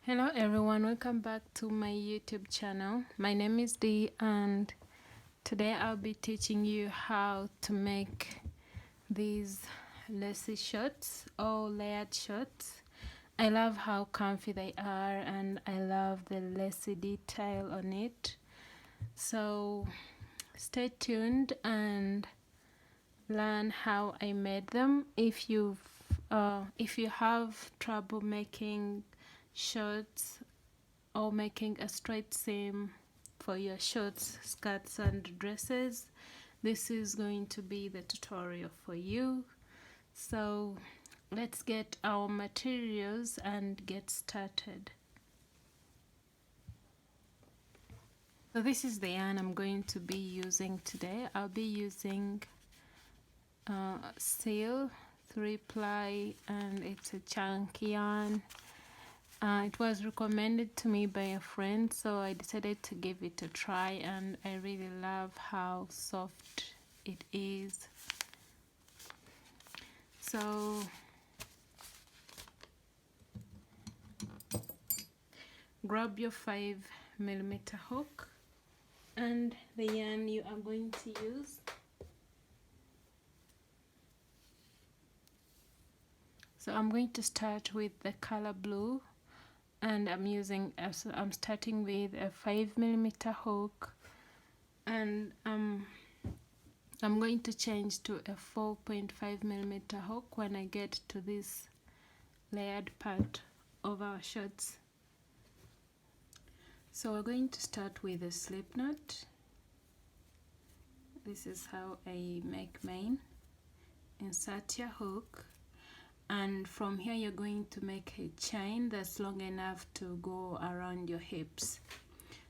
Hello everyone, welcome back to my YouTube channel. My name is Dee and today I'll be teaching you how to make these lacy shorts or layered shorts. I love how comfy they are and I love the lacy detail on it. So stay tuned and learn how I made them. If you have trouble making shorts or making a straight seam for your shorts, skirts and dresses, this is going to be the tutorial for you. So let's get our materials and get started. So this is the yarn I'm going to be using today. I'll be using seal 3-ply and it's a chunky yarn. It was recommended to me by a friend, so I decided to give it a try, and I really love how soft it is. So grab your 5mm hook and the yarn you are going to use. So I'm going to start with the color blue, and I'm starting with a 5mm hook, and I'm going to change to a 4.5mm hook when I get to this layered part of our shorts. So we're going to start with a slip knot. This is how I make mine. Insert your hook, and from here you're going to make a chain that's long enough to go around your hips.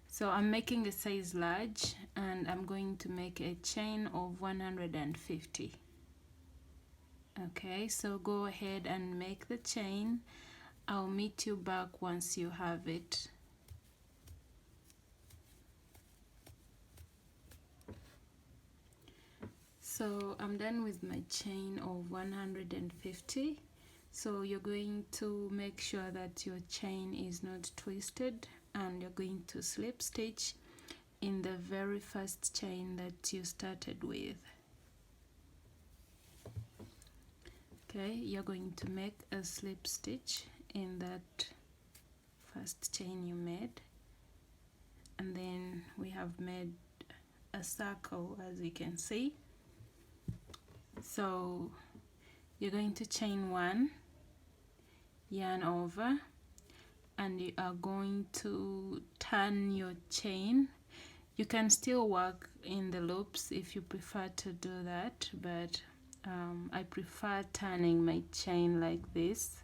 So I'm making a size large and I'm going to make a chain of 150. Okay, so go ahead and make the chain. I'll meet you back once you have it. So I'm done with my chain of 150. So you're going to make sure that your chain is not twisted, and you're going to slip stitch in the very first chain that you started with. Okay, you're going to make a slip stitch in that first chain you made, and then we have made a circle, as you can see. So you're going to chain one, yarn over, and you are going to turn your chain. You can still work in the loops if you prefer to do that, but I prefer turning my chain like this.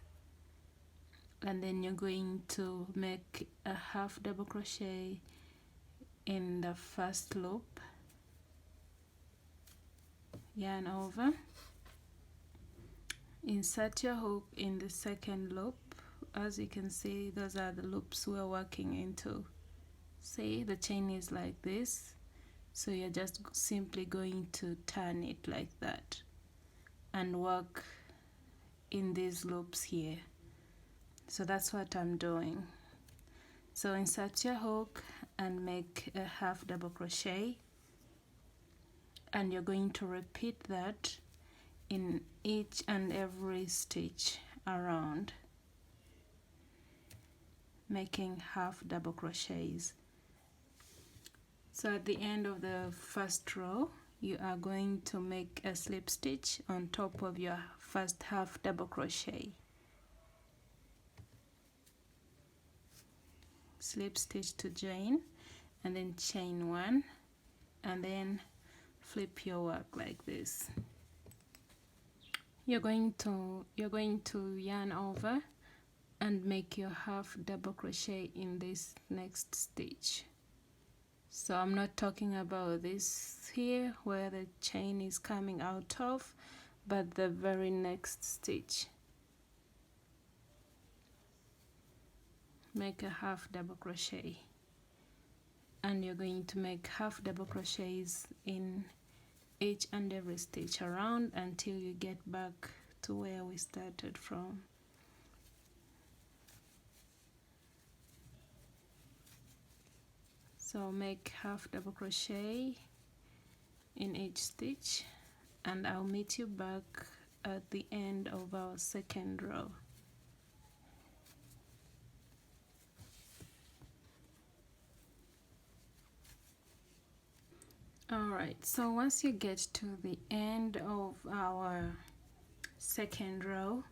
And then you're going to make a half double crochet in the first loop, yarn over, insert your hook in the second loop. As you can see, those are the loops we're working into. See, the chain is like this, so you're just simply going to turn it like that and work in these loops here. So that's what I'm doing. So insert your hook and make a half double crochet, and you're going to repeat that in each and every stitch around, making half double crochets. So at the end of the first row, you are going to make a slip stitch on top of your first half double crochet. Slip stitch to join, and then chain one, and then flip your work like this. You're going to yarn over and make your half double crochet in this next stitch. So I'm not talking about this here where the chain is coming out of, but the very next stitch. Make a half double crochet, and you're going to make half double crochets in each and every stitch around until you get back to where we started from. So make half double crochet in each stitch, and I'll meet you back at the end of our second row. Alright, so once you get to the end of our second row,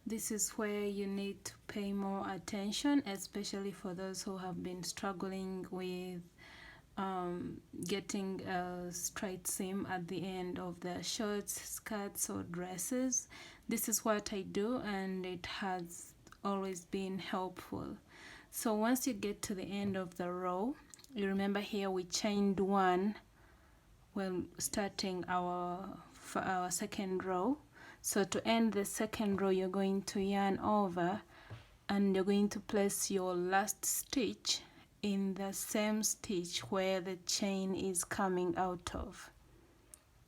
this is where you need to pay more attention, especially for those who have been struggling with getting a straight seam at the end of their shirts, skirts, or dresses. This is what I do, and it has always been helpful. So once you get to the end of the row, you remember here we chained one when starting our second row. So to end the second row, you're going to yarn over and you're going to place your last stitch in the same stitch where the chain is coming out of.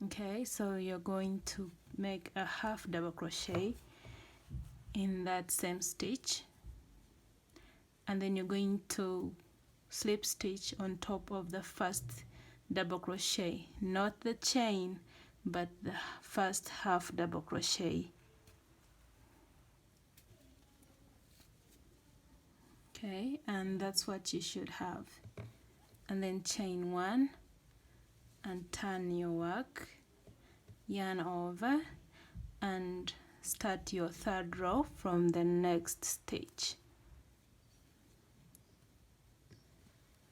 Okay, so you're going to make a half double crochet in that same stitch, and then you're going to slip stitch on top of the first double crochet, not the chain but the first half double crochet. Okay, and that's what you should have. And then chain one and turn your work, yarn over, and start your third row from the next stitch.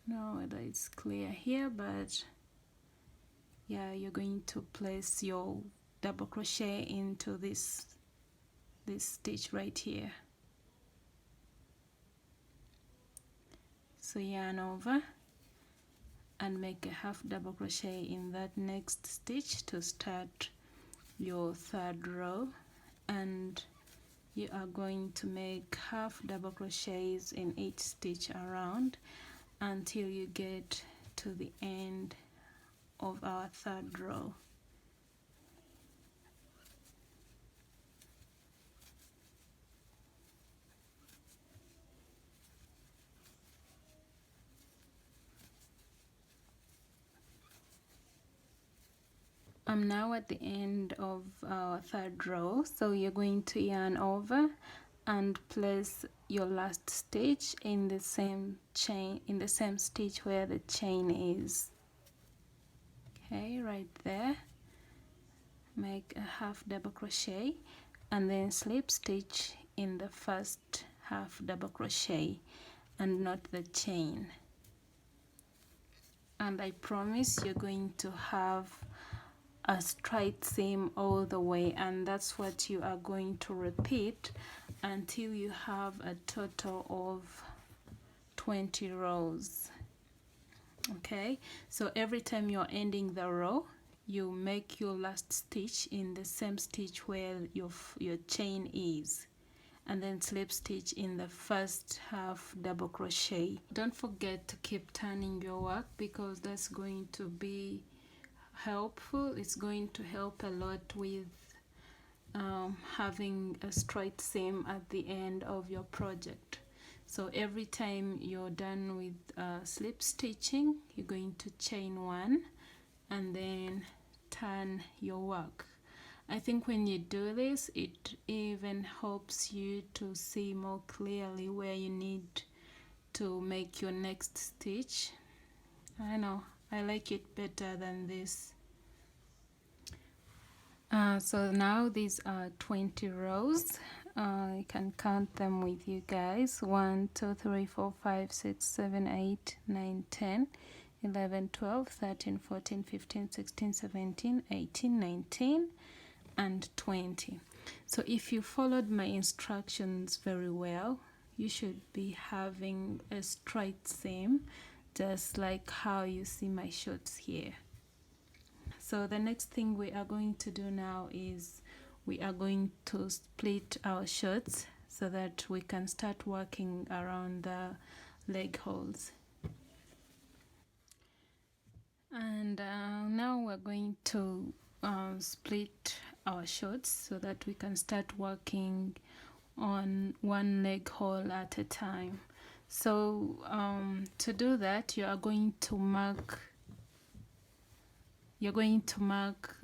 Now whether it's clear here, but yeah, you're going to place your double crochet into this stitch right here. So yarn over and make a half double crochet in that next stitch to start your third row, and you are going to make half double crochets in each stitch around until you get to the end of our third row. I'm now at the end of our third row, so you're going to yarn over and place your last stitch in the same chain, in the same stitch where the chain is. Okay, right there. Make a half double crochet and then slip stitch in the first half double crochet and not the chain. And I promise you're going to have a straight seam all the way, and that's what you are going to repeat until you have a total of 20 rows. Okay, so every time you're ending the row, you make your last stitch in the same stitch where your chain is, and then slip stitch in the first half double crochet. Don't forget to keep turning your work, because that's going to be helpful. It's going to help a lot with having a straight seam at the end of your project. So every time you're done with slip stitching, you're going to chain one and then turn your work. I think when you do this, it even helps you to see more clearly where you need to make your next stitch. I know, I like it better than this. So now these are 20 rows. I can count them with you guys. 1, 2, 3, 4, 5, 6, 7, 8, 9, 10, 11, 12, 13, 14, 15, 16, 17, 18, 19, and 20. So if you followed my instructions very well, you should be having a straight seam, just like how you see my shorts here. So the next thing we are going to do now is we are going to split our shirts so that we can start working around the leg holes. And now we're going to split our shorts so that we can start working on one leg hole at a time. So to do that, you're going to mark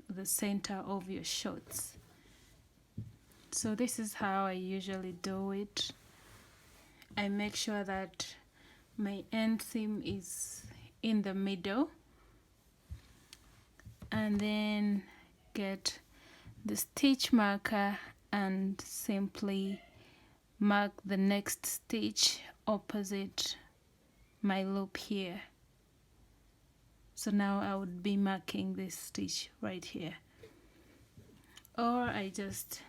the center of your shorts. So this is how I usually do it. I make sure that my end seam is in the middle, and then get the stitch marker and simply mark the next stitch opposite my loop here. So now I would be marking this stitch right here, or I just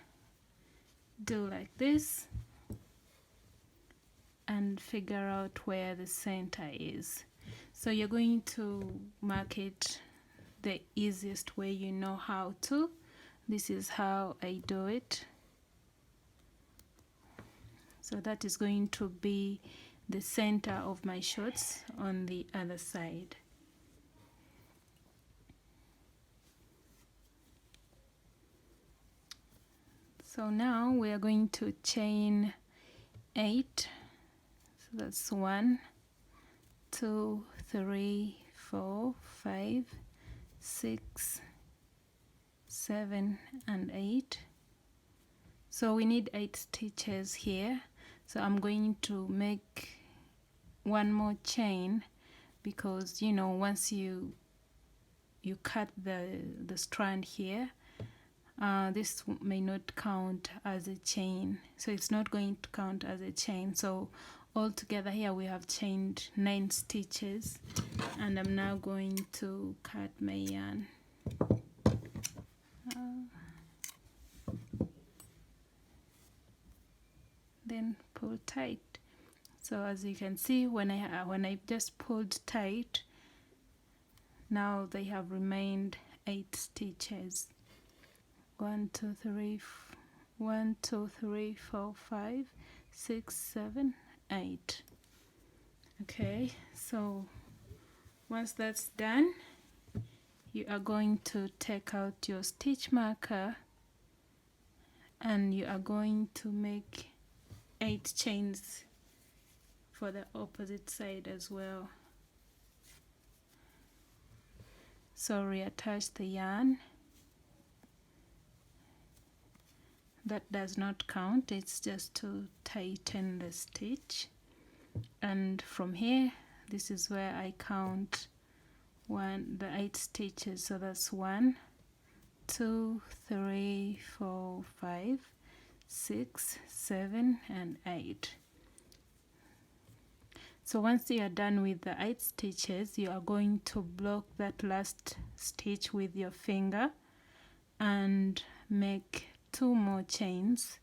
do like this and figure out where the center is. So you're going to mark it the easiest way you know how to. This is how I do it. So that is going to be the center of my shorts on the other side. So now we are going to chain 8. So that's 1, 2, 3, 4, 5, 6, 7, and 8. So we need 8 stitches here. So I'm going to make one more chain, because you know, once you cut the strand here, this may not count as a chain, so it's not going to count as a chain. So altogether here we have chained 9 stitches, and I'm now going to cut my yarn. Then pull tight. So as you can see, when I just pulled tight, now they have remained 8 stitches. 1, 2, 3, 1, 2, 3, 4, 5, 6, 7, 8. Okay, so once that's done, you are going to take out your stitch marker, and you are going to make 8 chains for the opposite side as well. So reattach the yarn. That does not count, it's just to tighten the stitch. And from here, this is where I count the 8 stitches. So that's 1, 2, 3, 4, 5, 6, 7, and 8. So once you are done with the 8 stitches, you are going to block that last stitch with your finger and make 2 more chains.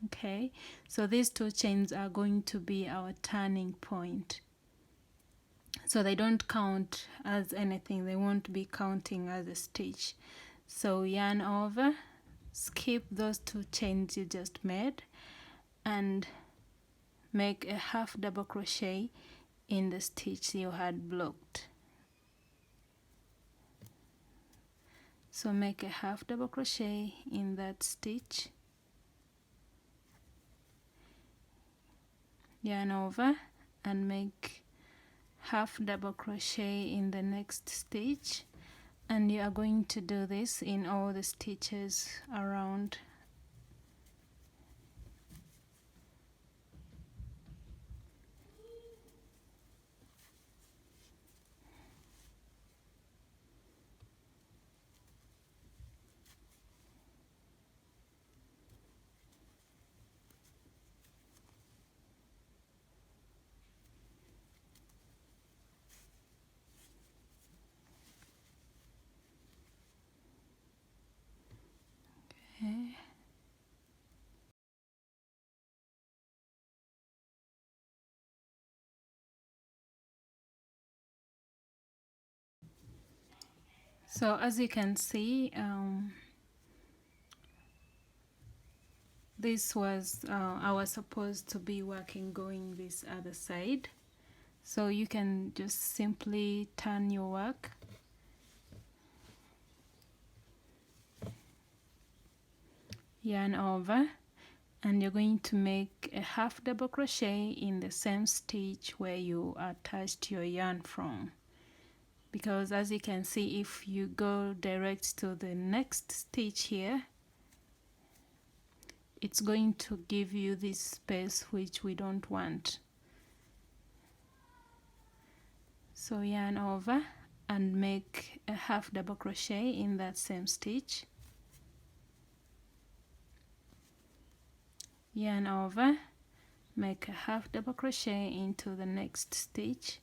Okay, so these 2 chains are going to be our turning point. So they don't count as anything, they won't be counting as a stitch. So yarn over, skip those 2 chains you just made, and make a half double crochet in the stitch you had blocked. So make a half double crochet in that stitch, yarn over, and make half double crochet in the next stitch, and you are going to do this in all the stitches around. Okay. So as you can see, this was I was supposed to be working going this other side. So you can just simply turn your work, yarn over, and you're going to make a half double crochet in the same stitch where you attached your yarn from, because as you can see, if you go direct to the next stitch here, it's going to give you this space which we don't want. So yarn over and make a half double crochet in that same stitch, yarn over, make a half double crochet into the next stitch,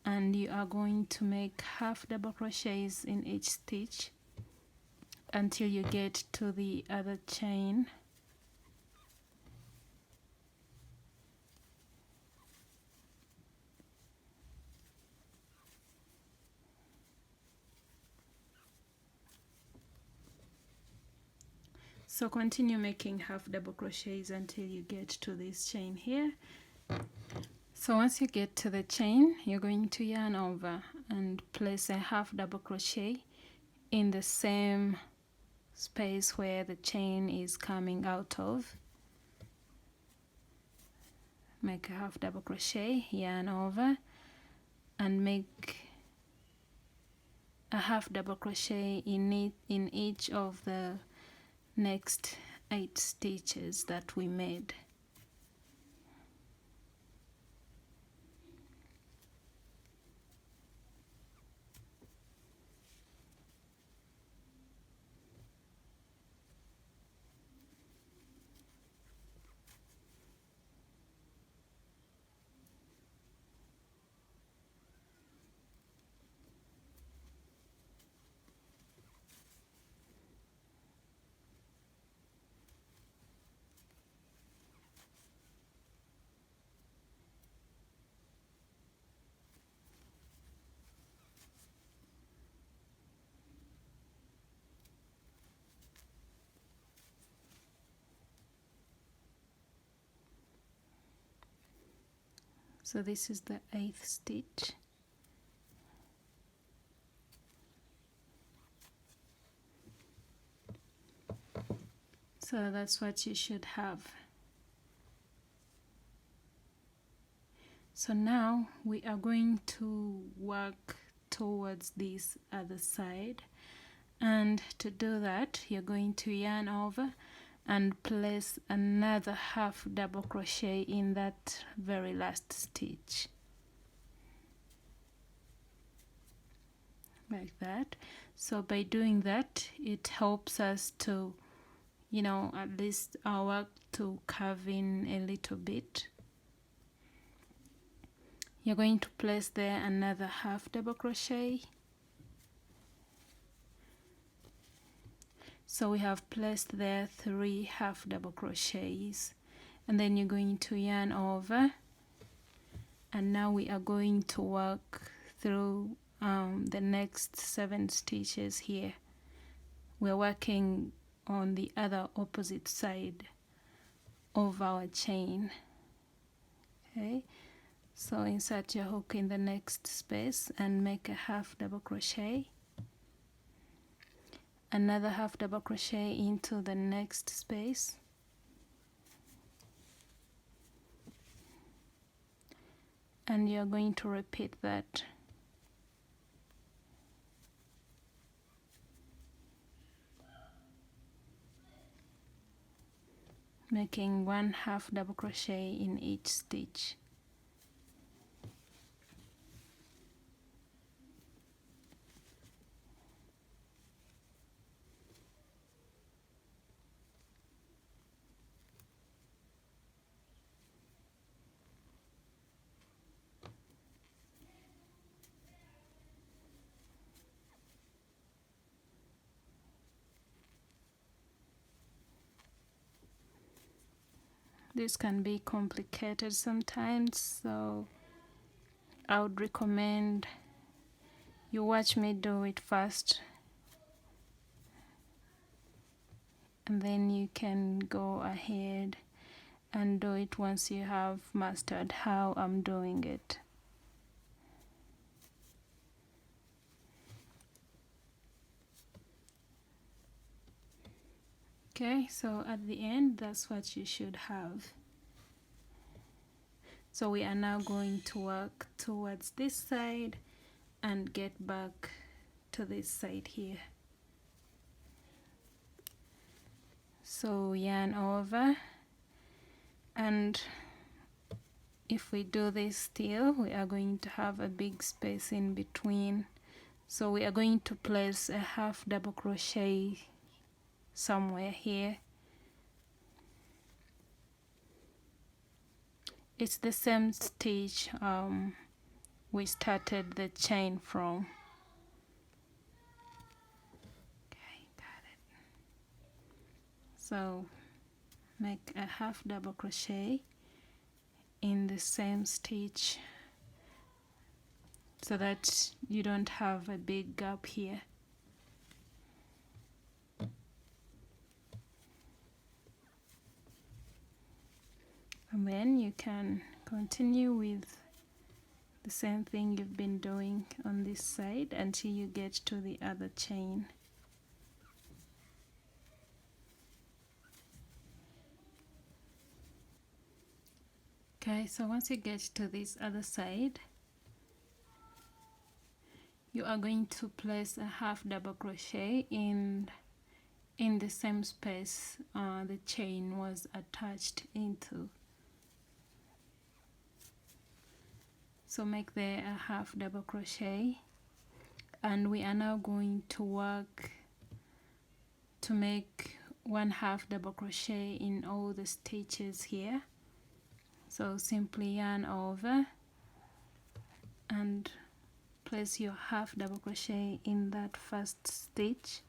and you are going to make half double crochets in each stitch until you get to the other chain. So continue making half double crochets until you get to this chain here. So once you get to the chain, you're going to yarn over and place a half double crochet in the same space where the chain is coming out of. Make a half double crochet, yarn over, and make a half double crochet in each of the next 8 stitches that we made. So this is the 8th stitch. So that's what you should have. So now we are going to work towards this other side, and to do that you're going to yarn over and place another half double crochet in that very last stitch, like that. So by doing that, it helps us to, you know, at least our work to curve in a little bit. You're going to place there another half double crochet. So we have placed there 3 half double crochets, and then you're going to yarn over, and now we are going to work through the next 7 stitches here. We're working on the other opposite side of our chain. Okay, so insert your hook in the next space and make a half double crochet, another half double crochet into the next space, and you're going to repeat that. Making 1 half double crochet in each stitch. This can be complicated sometimes, so I would recommend you watch me do it first, and then you can go ahead and do it once you have mastered how I'm doing it. Okay, so at the end, that's what you should have. So we are now going to work towards this side and get back to this side here. So yarn over, and if we do this still, we are going to have a big space in between. So we are going to place a half double crochet somewhere here. It's the same stitch we started the chain from. Okay, got it. So make a half double crochet in the same stitch so that you don't have a big gap here. And then you can continue with the same thing you've been doing on this side until you get to the other chain. Okay, so once you get to this other side, you are going to place a half double crochet in the same space the chain was attached into. So make there a half double crochet, and we are now going to work to make 1/2 double crochet in all the stitches here. So simply yarn over and place your half double crochet in that first stitch.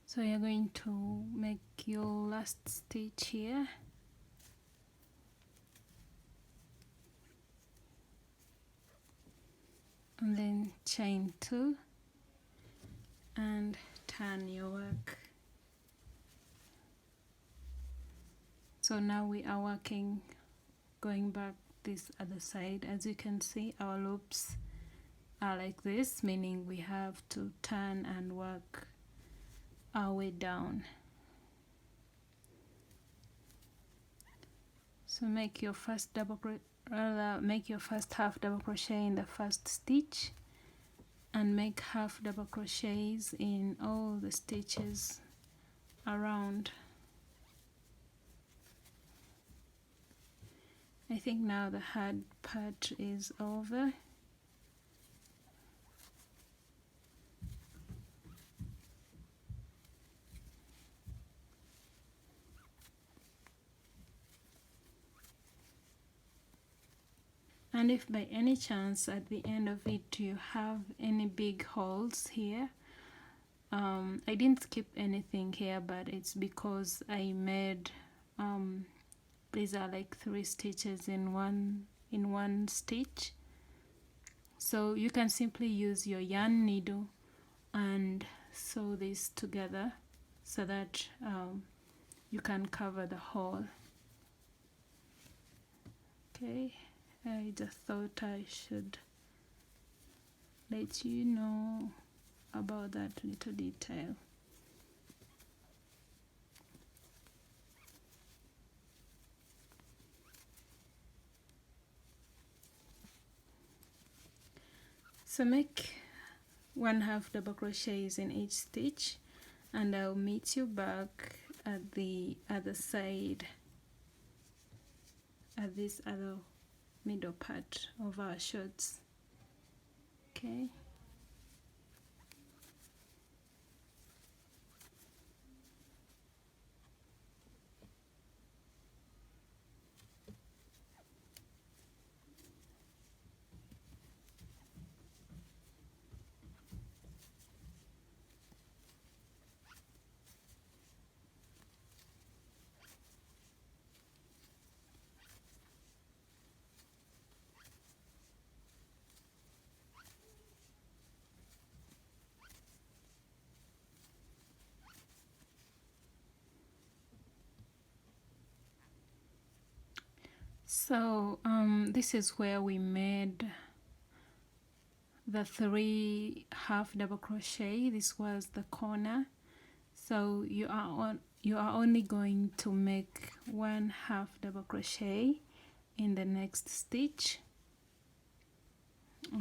So you're going to make your last stitch here, and then chain 2 and turn your work. So now we are working going back this other side. As you can see, our loops are like this, meaning we have to turn and work our way down. So make your first half double crochet in the first stitch, and make half double crochets in all the stitches around. I think now the hard part is over. And if by any chance at the end of it you have any big holes here, I didn't skip anything here, but it's because I made these are like 3 stitches in one stitch. So you can simply use your yarn needle and sew this together so that you can cover the hole. Okay, I just thought I should let you know about that little detail. So make 1/2 double crochets in each stitch, and I'll meet you back at the other side, at this other middle part of our shorts. Okay, So this is where we made the 3 half double crochet. This was the corner. So you are only going to make 1 half double crochet in the next stitch.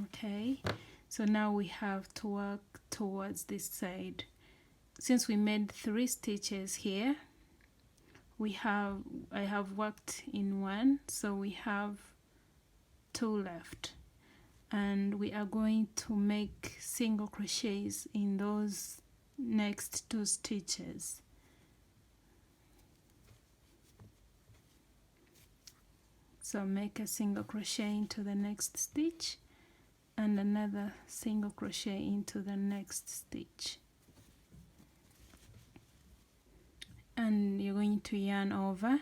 Okay, so now we have to work towards this side. Since we made 3 stitches here, I have worked in 1, so we have 2 left, and we are going to make single crochets in those next 2 stitches. So make a single crochet into the next stitch and another single crochet into the next stitch, and you're going to yarn over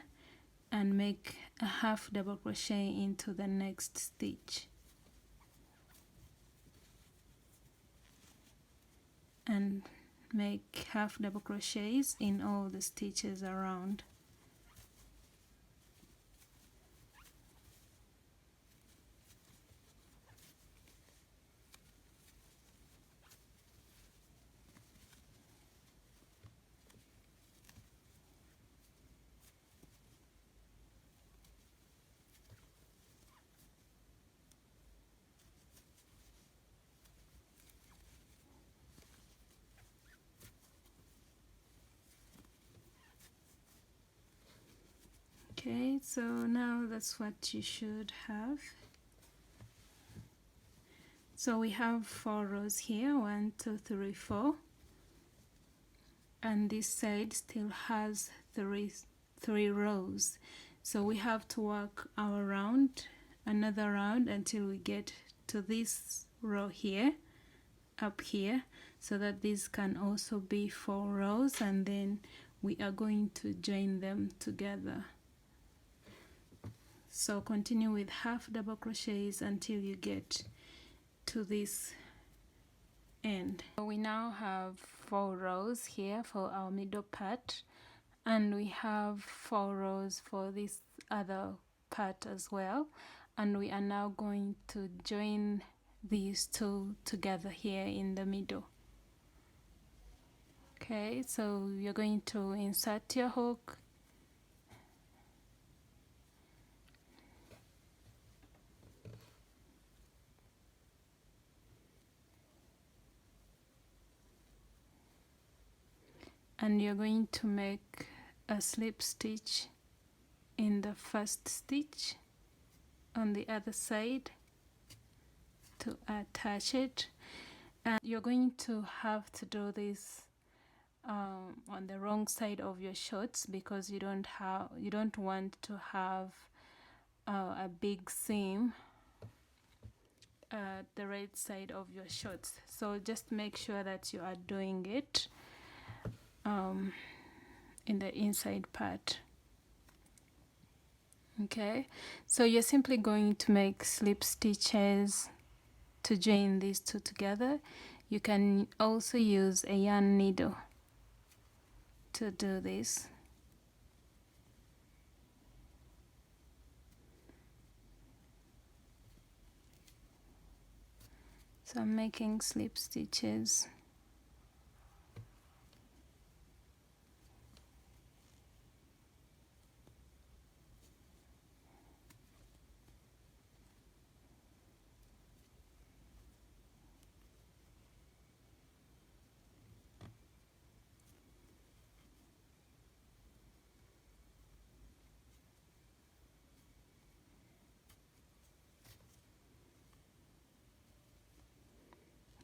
and make a half double crochet into the next stitch, and make half double crochets in all the stitches around. Okay, so now that's what you should have. So we have 4 rows here, 1, 2, 3, 4, and this side still has three rows. So we have to work our round, another round, until we get to this row here, up here, so that these can also be 4 rows, and then we are going to join them together. So continue with half double crochets until you get to this end. So we now have 4 rows here for our middle part, and we have 4 rows for this other part as well, and we are now going to join these 2 together here in the middle. Okay, so you're going to insert your hook, and you're going to make a slip stitch in the first stitch on the other side to attach it, and you're going to have to do this on the wrong side of your shorts, because you don't want to have a big seam at the right side of your shorts. So just make sure that you are doing it in the inside part. Okay, so you're simply going to make slip stitches to join these 2 together. You can also use a yarn needle to do this. So I'm making slip stitches.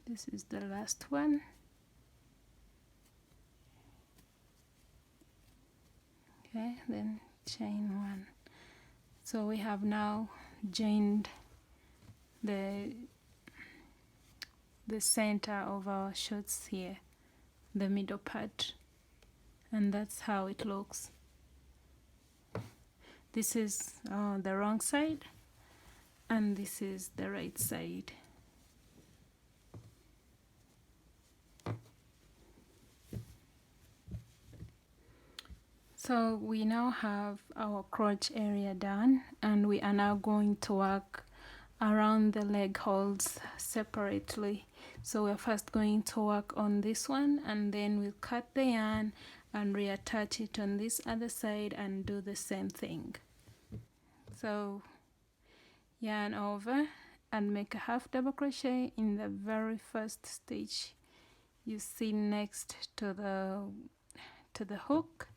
This is the last one. Okay, then chain 1. So we have now joined the center of our shorts here, the middle part, and that's how it looks. This is the wrong side, and this is the right side. So we now have our crotch area done, and we are now going to work around the leg holes separately. So we're first going to work on this one, and then we'll cut the yarn and reattach it on this other side and do the same thing. So yarn over and make a half double crochet in the very first stitch you see next to the hook.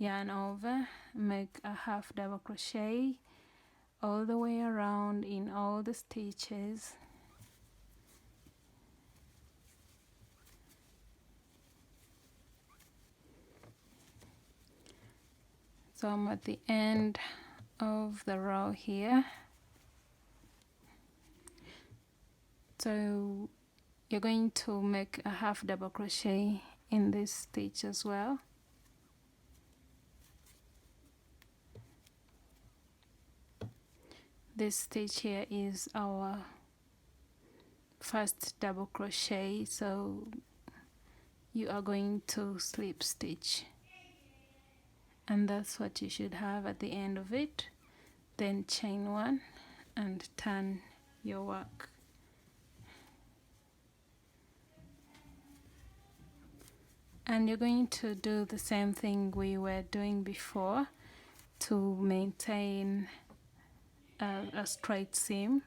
Yarn over, make a half double crochet all the way around in all the stitches. So I'm at the end of the row here. So you're going to make a half double crochet in this stitch as well. This stitch here is our first double crochet, so you are going to slip stitch, and that's what you should have at the end of it. Then chain one and turn your work. And you're going to do the same thing we were doing before to maintain a straight seam.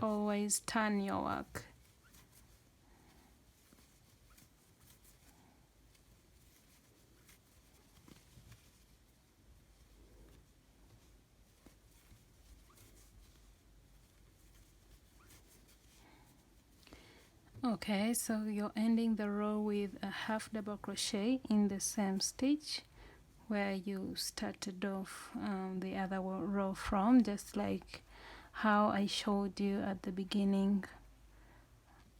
Always turn your work. Okay, so you're ending the row with a half double crochet in the same stitch where you started off the other row from, just like how I showed you at the beginning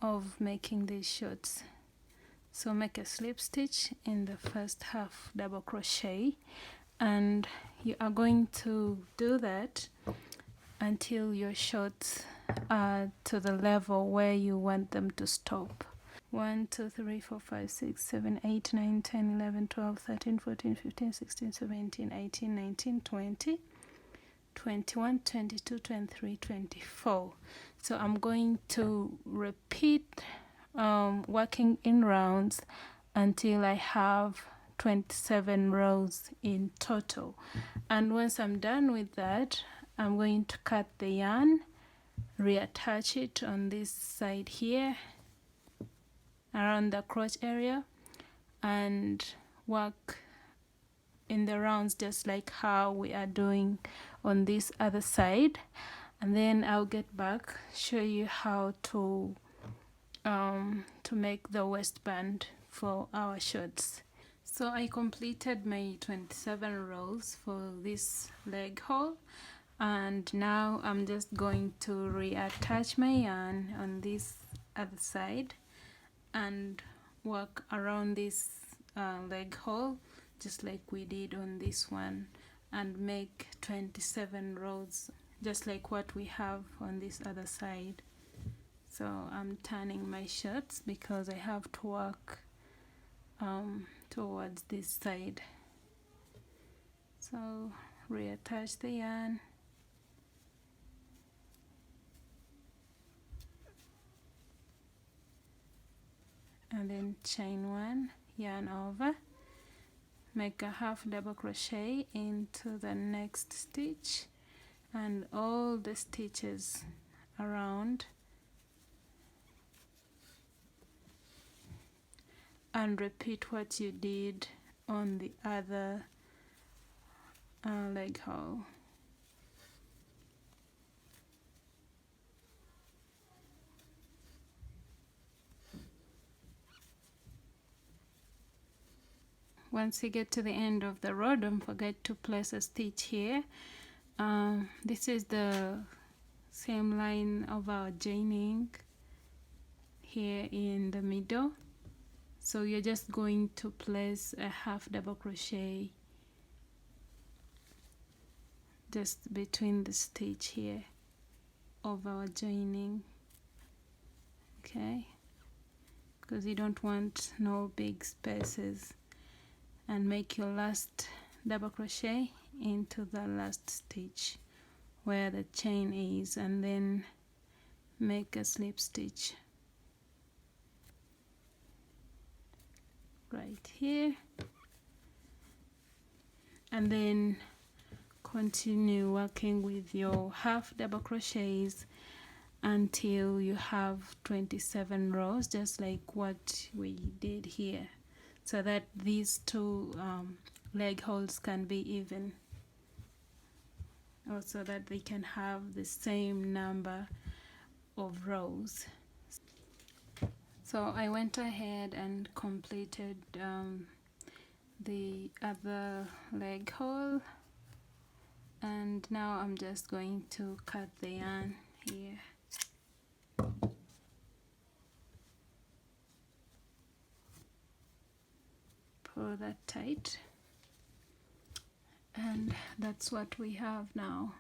of making these shorts. So make a slip stitch in the first half double crochet, and you are going to do that until your shorts are to the level where you want them to stop. 1 2 3 4 5 6 7 8 9 10 11 12 13 14 15 16 17 18 19 20 21 22 23 24. So I'm going to repeat working in rounds until I have 27 rows in total, and once I'm done with that, I'm going to cut the yarn, reattach it on this side here around the crotch area, and work in the rounds just like how we are doing on this other side. And then I'll get back, show you how to make the waistband for our shorts. So I completed my 27 rows for this leg hole, and now I'm just going to reattach my yarn on this other side and work around this leg hole just like we did on this one, and make 27 rows just like what we have on this other side. So I'm turning my shirts because I have to work towards this side. So reattach the yarn, and then chain one, yarn over, make a half double crochet into the next stitch and all the stitches around, and repeat what you did on the other leg hole. Once you get to the end of the row, don't forget to place a stitch here. This is the same line of our joining here in the middle, so you're just going to place a half double crochet just between the stitch here of our joining. Okay, because you don't want no big spaces. And make your last double crochet into the last stitch where the chain is, and then make a slip stitch right here, and then continue working with your half double crochets until you have 27 rows, just like what we did here, so that these two leg holes can be even, also that they can have the same number of rows. So I went ahead and completed the other leg hole, and now I'm just going to cut the yarn here. Pull that tight, and that's what we have now.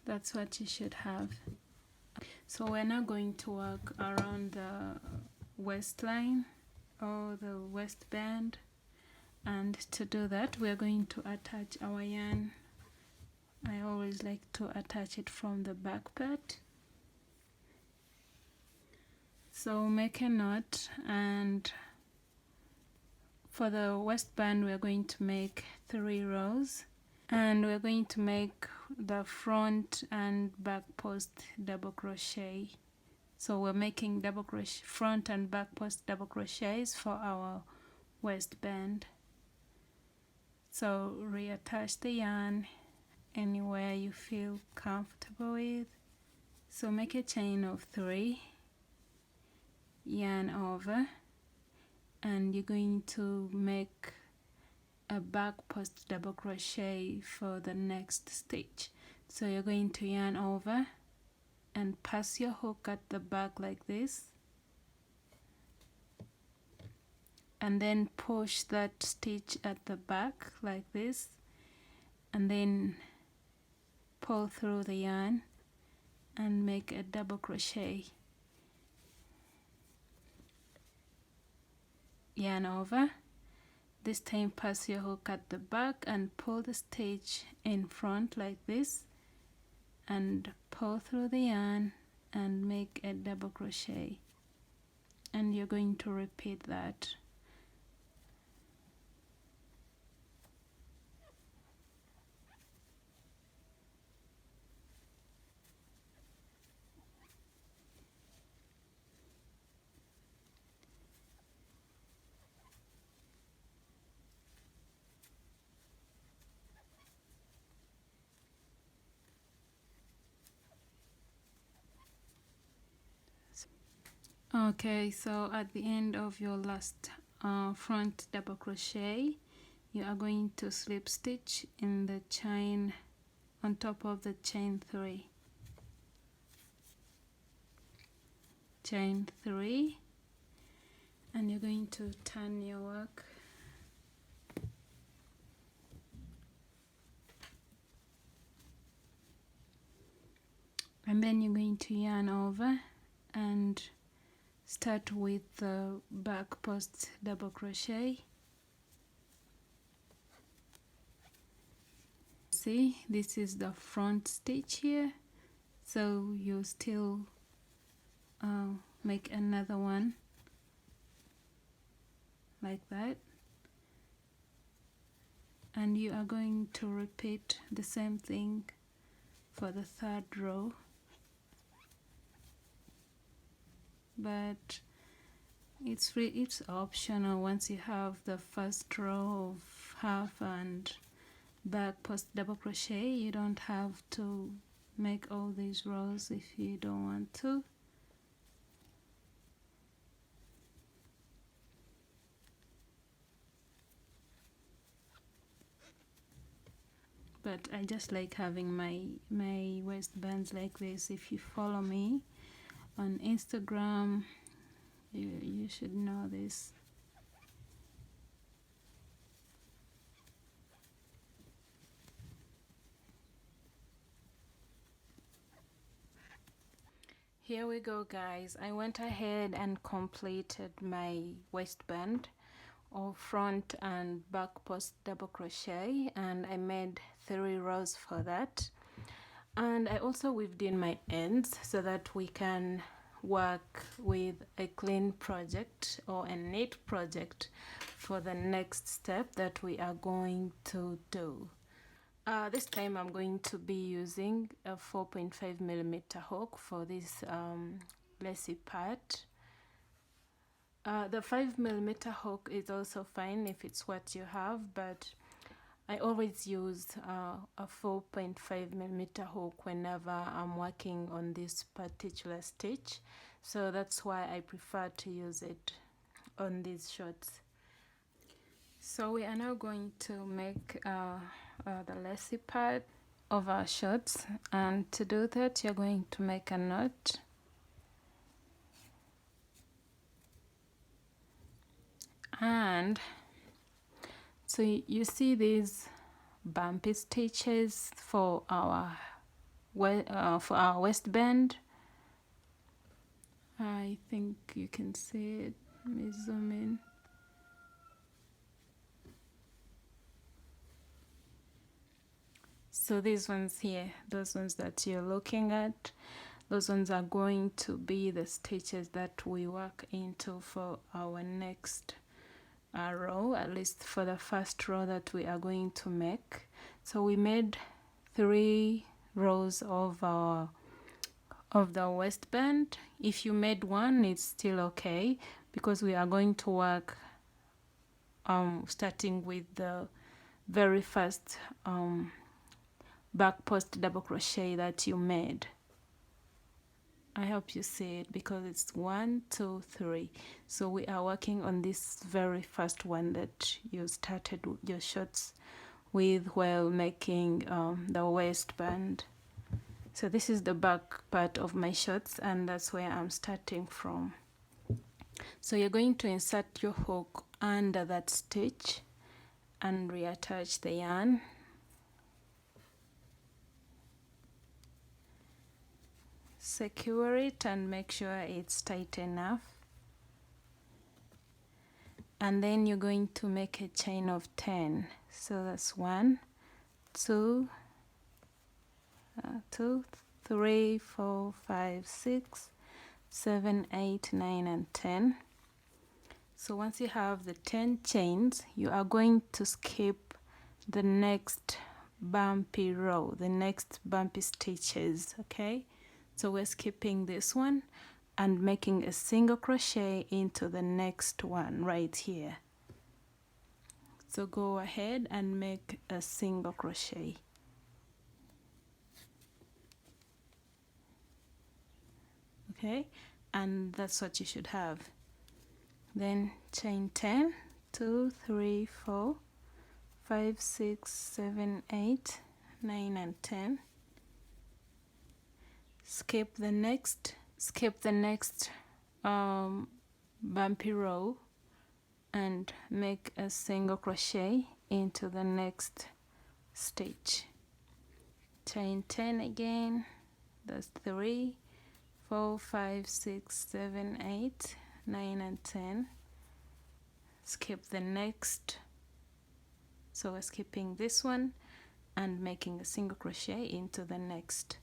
That's what you should have. So we're now going to work around the waistline or the waistband, and to do that we're going to attach our yarn. I always like to attach it from the back part. So make a knot, and for the waistband we're going to make 3 rows, and we're going to make the front and back post double crochet. So we're making double crochet, front and back post double crochets for our waistband. So reattach the yarn anywhere you feel comfortable with. So make a chain of 3, yarn over, and you're going to make a back post double crochet for the next stitch. So you're going to yarn over and pass your hook at the back like this, and then push that stitch at the back like this, and then pull through the yarn and make a double crochet. Yarn over, this time pass your hook at the back and pull the stitch in front like this, and pull through the yarn and make a double crochet, and you're going to repeat that. Okay, so at the end of your last front double crochet, you are going to slip stitch in the chain on top of the chain 3. Chain 3, and you're going to turn your work. And then you're going to yarn over and start with the back post double crochet. See, this is the front stitch here, so you still make another one like that, and you are going to repeat the same thing for the 3rd row. But it's optional. Once you have the first row of half and back post double crochet, you don't have to make all these rows if you don't want to. But I just like having my waistbands like this. If you follow me on Instagram, you should know this. Here we go, guys. I went ahead and completed my waistband or front and back post double crochet, and I made 3 rows for that. And I also weaved in my ends so that we can work with a clean project or a neat project for the next step that we are going to do. This time I'm going to be using a 4.5mm hook for this lacy part. The 5mm hook is also fine if it's what you have, but I always use a 4.5mm hook whenever I'm working on this particular stitch, so that's why I prefer to use it on these shorts. So we are now going to make the lacy part of our shorts, and to do that you're going to make a knot. And so you see these bumpy stitches for our waistband. I think you can see it. Let me zoom in. So these ones here, those ones that you're looking at, those ones are going to be the stitches that we work into for our next row, at least for the first row that we are going to make. So we made 3 rows of the waistband. If you made 1, it's still okay, because we are going to work starting with the very first back post double crochet that you made. I hope you see it, because it's 1, 2, 3. So we are working on this very first one that you started your shorts with while making the waistband. So this is the back part of my shorts, and that's where I'm starting from. So you're going to insert your hook under that stitch and reattach the yarn. Secure it and make sure it's tight enough, and then you're going to make a chain of 10. So that's 1, 2, 3, 4, 5, 6, 7, 8, 9, and 10. So once you have the 10 chains, you are going to skip the next bumpy row, the next bumpy stitches, okay? So we're skipping this one and making a single crochet into the next one right here. So go ahead and make a single crochet. Okay, and that's what you should have. Then chain 10, 2, 3, 4, 5, 6, 7, 8, 9, and 10. Skip the next bumpy row and make a single crochet into the next stitch. Chain 10 again. That's 3, 4, 5, 6, 7, 8, 9, and 10. Skip the next. So we're skipping this one and making a single crochet into the next.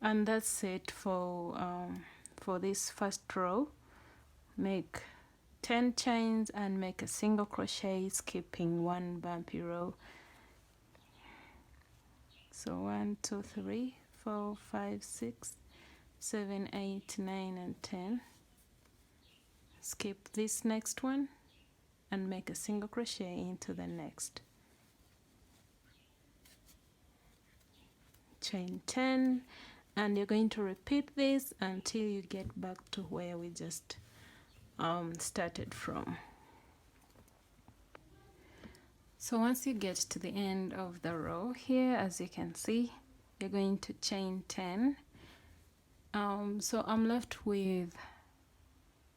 And that's it for this first row. Make 10 chains and make a single crochet, skipping 1 bumpy row. So 1, 2, 3, 4, 5, 6, 7, 8, 9, and 10. Skip this next one and make a single crochet into the next. Chain 10, and you're going to repeat this until you get back to where we just started from. So once you get to the end of the row here, as you can see, you're going to chain 10. So I'm left with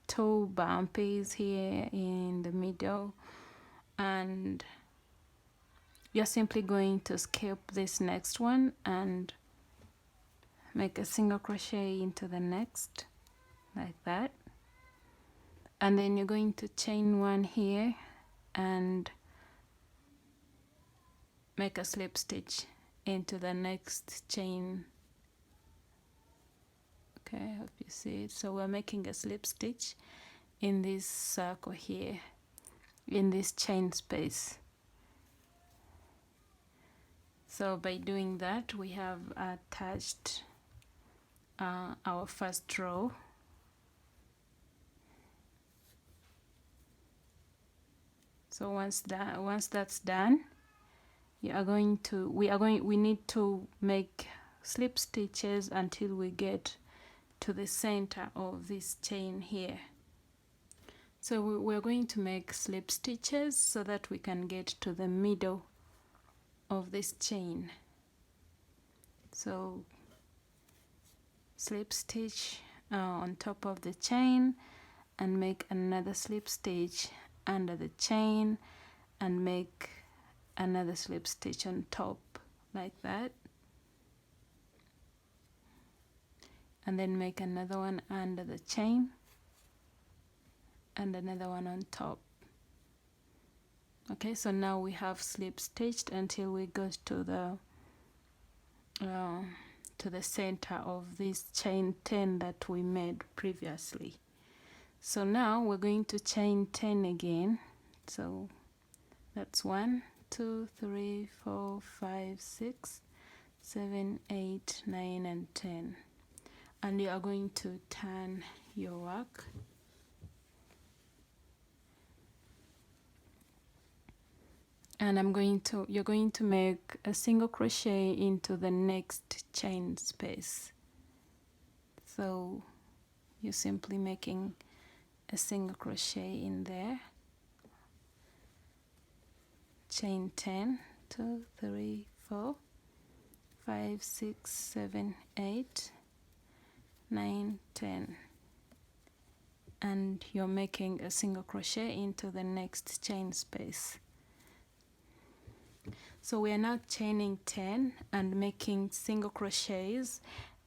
2 bumpies here in the middle, and you're simply going to skip this next one and make a single crochet into the next, like that, and then you're going to chain one here and make a slip stitch into the next chain. Okay, I hope you see it. So we're making a slip stitch in this circle here, in this chain space. So by doing that, we have attached our first row. So once that's done, we need to make slip stitches until we get to the center of this chain here. So we're going to make slip stitches so that we can get to the middle of this chain. So slip stitch on top of the chain and make another slip stitch under the chain and make another slip stitch on top, like that, and then make another one under the chain and another one on top. Okay, so now we have slip stitched until we go to the center of this chain 10 that we made previously. So now we're going to chain 10 again. So that's 1, 2, 3, 4, 5, 6, 7, 8, 9, and 10. And you are going to turn your work. And you're going to make a single crochet into the next chain space. So you're simply making a single crochet in there. Chain 10, 2, 3, 4, 5, 6, 7, 8, 9, 10. And you're making a single crochet into the next chain space. So we are now chaining 10 and making single crochets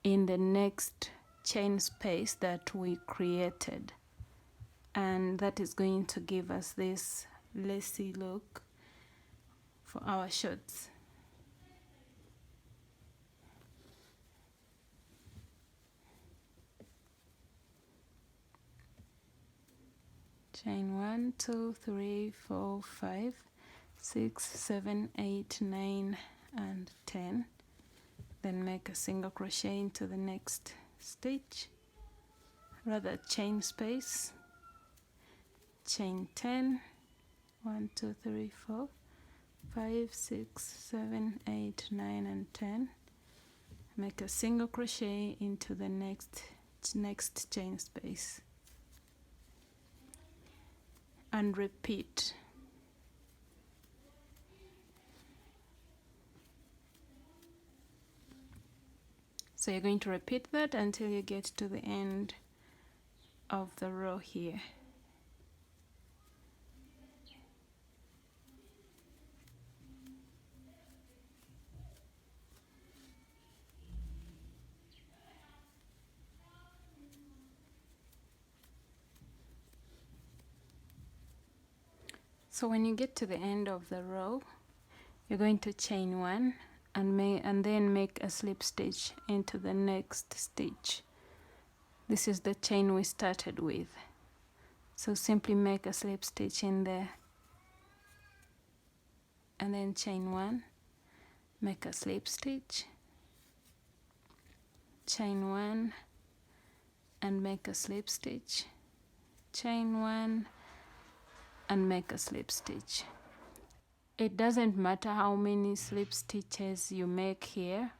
in the next chain space that we created, and that is going to give us this lacy look for our shorts. Chain 1, 2, 3, 4, 5, 6, 7, 8, 9, and 10. Then make a single crochet into the next stitch, rather chain space. Chain 10, 1, 2, 3, 4, 5, 6, 7, 8, 9, and 10. Make a single crochet into the next chain space and repeat. So you're going to repeat that until you get to the end of the row here. So when you get to the end of the row, you're going to chain 1 and then make a slip stitch into the next stitch. This is the chain we started with. So simply make a slip stitch in there and then chain 1, make a slip stitch, chain 1 and make a slip stitch, chain 1 and make a slip stitch. It doesn't matter how many slip stitches you make here.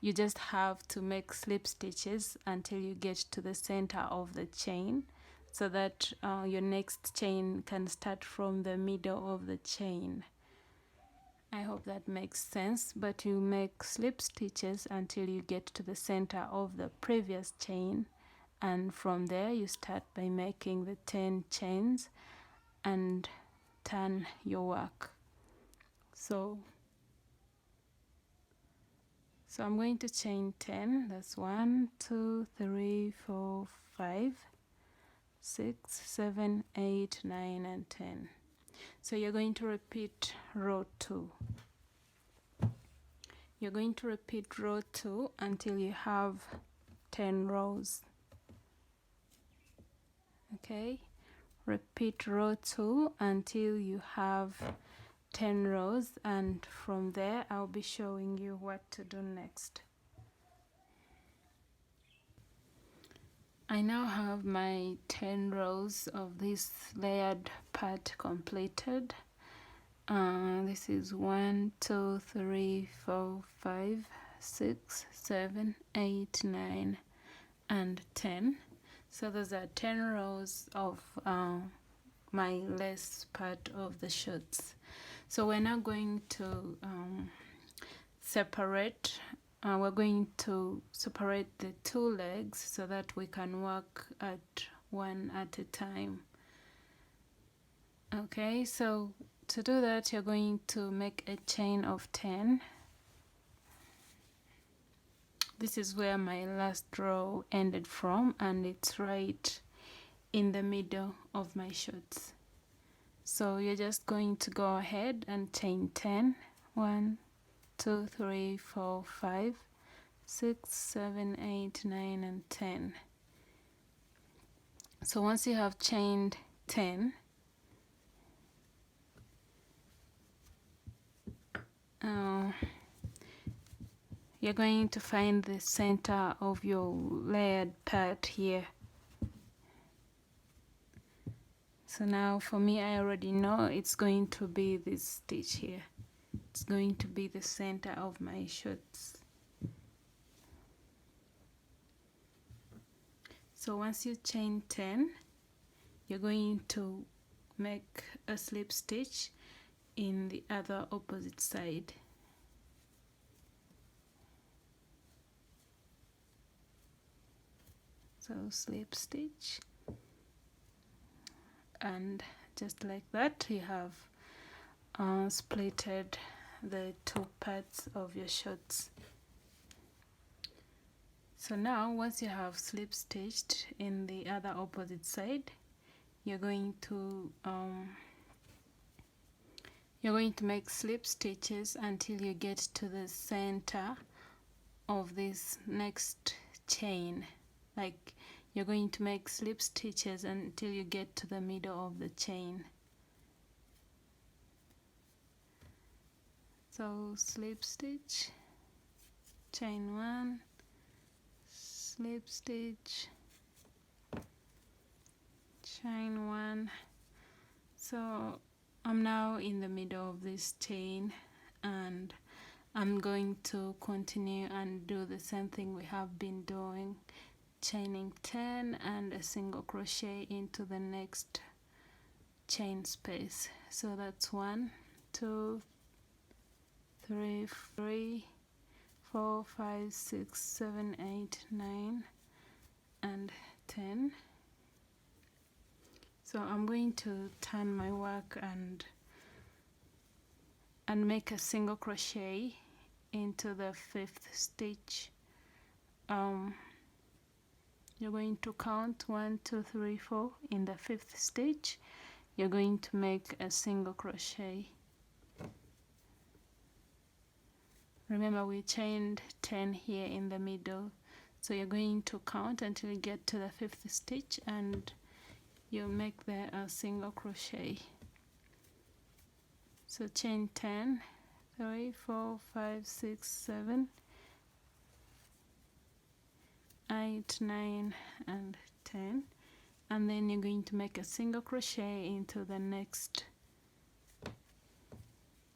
You just have to make slip stitches until you get to the center of the chain, so that your next chain can start from the middle of the chain. I hope that makes sense, but you make slip stitches until you get to the center of the previous chain, and from there you start by making the 10 chains and turn your work. So So I'm going to chain 10. That's 1 2 3 4 5 6 7 8 9 and 10. So you're going to repeat row 2. You're going to repeat row 2 until you have 10 rows. Okay, repeat row 2 until you have 10 rows, and from there I'll be showing you what to do next. I now have my 10 rows of this layered part completed. This is 1 2 3 4 5 6 7 8 9 and 10. So those are 10 rows of my lace part of the shirts. So we're now going to separate. We're going to separate the 2 legs so that we can work at one at a time. Okay, so to do that, you're going to make a chain of 10. This is where my last row ended from, and it's right in the middle of my shirts. So you're just going to go ahead and chain 10. 1 2 3 4 5 6 7 8 9 and 10. So once you have chained 10, you're going to find the center of your layered part here. So now for me, I already know it's going to be this stitch here. It's going to be the center of my shirts. So once you chain 10, you're going to make a slip stitch in the other opposite side. So slip stitch, and just like that you have splitted the 2 parts of your shirts. So now once you have slip stitched in the other opposite side, you're going to make slip stitches until you get to the center of this next chain. Like, you're going to make slip stitches until you get to the middle of the chain. So slip stitch, chain 1, slip stitch, chain 1. So I'm now in the middle of this chain, and I'm going to continue and do the same thing we have been doing, chaining 10 and a single crochet into the next chain space. So that's 1 2 3 4 5 6 7 8 9 and 10. So I'm going to turn my work and make a single crochet into the 5th stitch. You're going to count 1 2 3 4 in the 5th stitch. You're going to make a single crochet. Remember, we chained 10 here in the middle, so you're going to count until you get to the 5th stitch, and you make there a single crochet. So chain 10, 3 4 5 6 7 8 9 and 10, and then you're going to make a single crochet into the next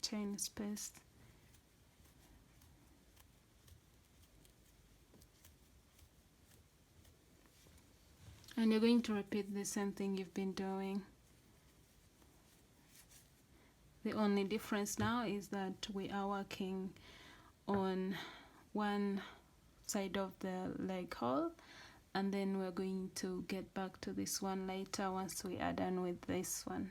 chain space. And you're going to repeat the same thing you've been doing. The only difference now is that we are working on one side of the leg hole, and then we're going to get back to this one later once we are done with this one.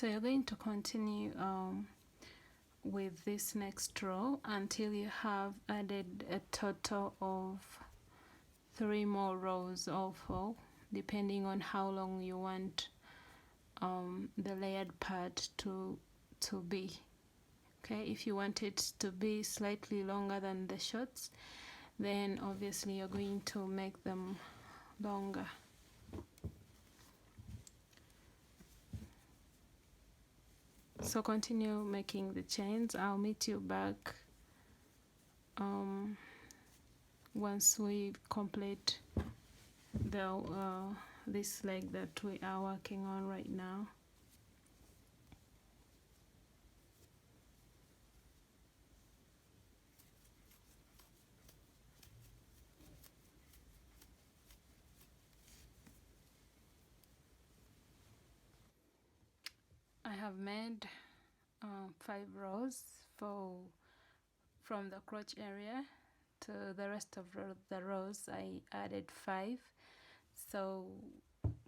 So you're going to continue with this next row until you have added a total of 3 more rows or 4, depending on how long you want the layered part to be. Okay, if you want it to be slightly longer than the shorts, then obviously you're going to make them longer. So continue making the chains. I'll meet you back once we complete the this leg that we are working on right now. I have made 5 rows from the crotch area to the rest of the rows. I added 5. So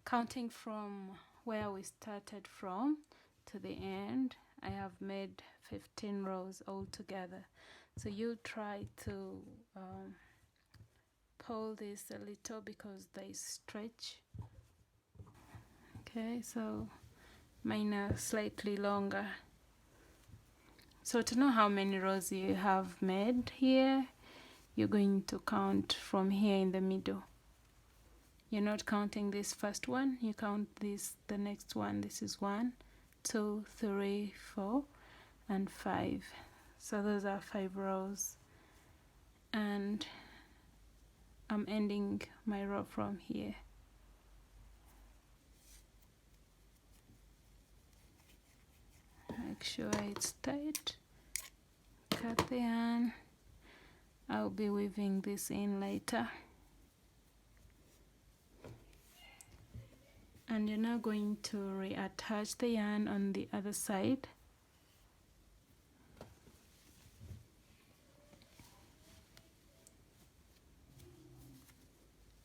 counting from where we started from to the end, I have made 15 rows altogether. So you try to pull this a little because they stretch. Okay, so mine are slightly longer. So to know how many rows you have made here, you're going to count from here in the middle. You're not counting this first one, you count this, the next one. This is 1, 2, 3, 4, and 5. So those are 5 rows. And I'm ending my row from here. Make sure it's tight. Cut the yarn. I'll be weaving this in later. And you're now going to reattach the yarn on the other side.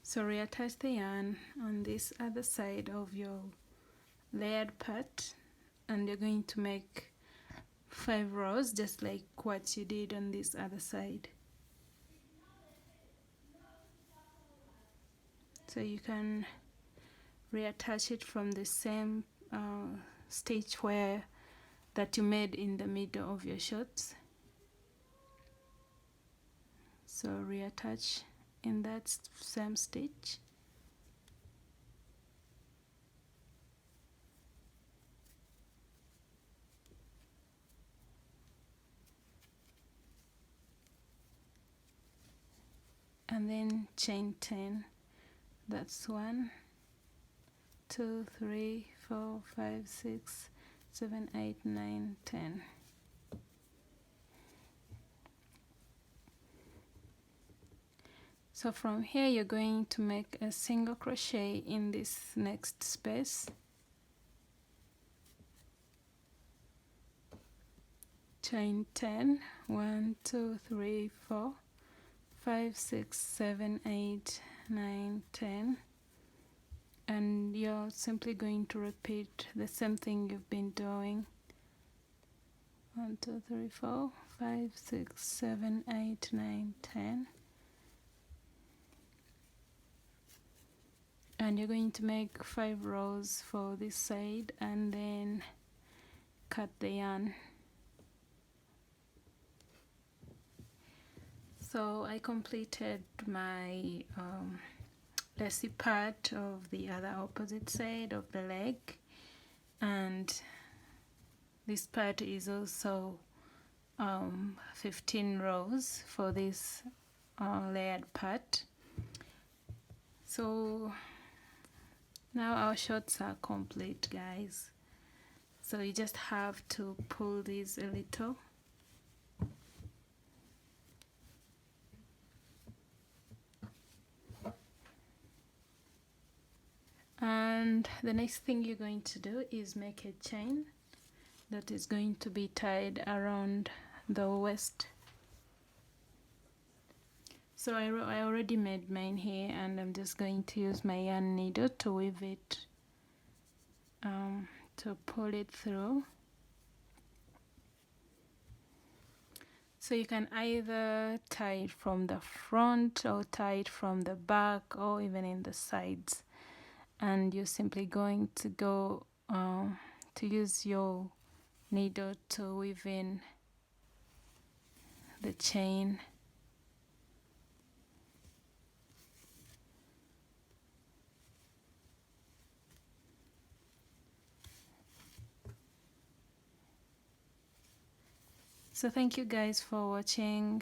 So reattach the yarn on this other side of your layered part, and you're going to make 5 rows just like what you did on this other side. So you can reattach it from the same stitch where that you made in the middle of your shorts. So reattach in that same stitch. And then chain 10. That's 1, 2, 3, 4, 5, 6, 7, 8, 9, 10. So from here you're going to make a single crochet in this next space. Chain 10, 1, 2, 3, 4, 5, 6, 7, 8, 9, 10. And you're simply going to repeat the same thing you've been doing. 1, 2, 3, 4, 5, 6, 7, 8, 9, 10. And you're going to make 5 rows for this side and then cut the yarn. So I completed my lacy part of the other opposite side of the leg, and this part is also 15 rows for this layered part. So now our shorts are complete, guys. So you just have to pull these a little. And the next thing you're going to do is make a chain that is going to be tied around the waist. So I already made mine here, and I'm just going to use my yarn needle to weave it to pull it through. So you can either tie it from the front or tie it from the back or even in the sides, and you're simply going to go to use your needle to weave in the chain. So thank you guys for watching.